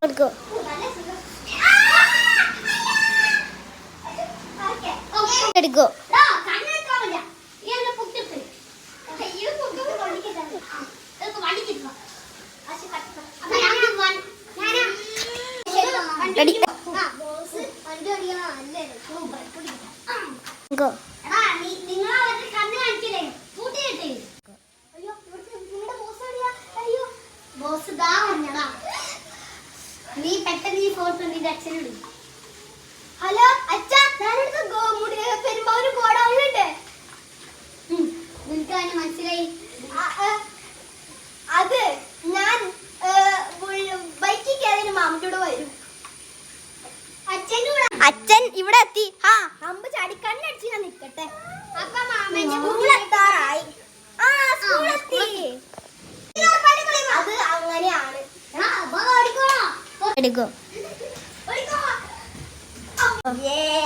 എടുക്കോ എടുക്കോ നീ പെട്ടെന്ന് ഈ ഫോട്ടോ നിന്റെ അച്ഛനോട്. ഹലോ അച്ഛാ, ഞാനെടുത്ത പെരുമ്പാവൂർ ഗോഡൌണിലുണ്ട്. നിനക്ക് അതിന് മനസ്സിലായി? അത് ഞാൻ ബൈക്കിൽ കയറി മാമത്തോട് വരും. അച്ഛൻ ഇവിടെ എത്തി. ആ അമ്പ് ചാടി കണ്ണടിച്ച് ഞാൻ നിക്കട്ടെ. അപ്പൊ മാമന്റെ സ്കൂളെത്താറായി. ആ സ്കൂളെത്തി. അത് അങ്ങനെയാണ്. എടുക്കോ Yeah.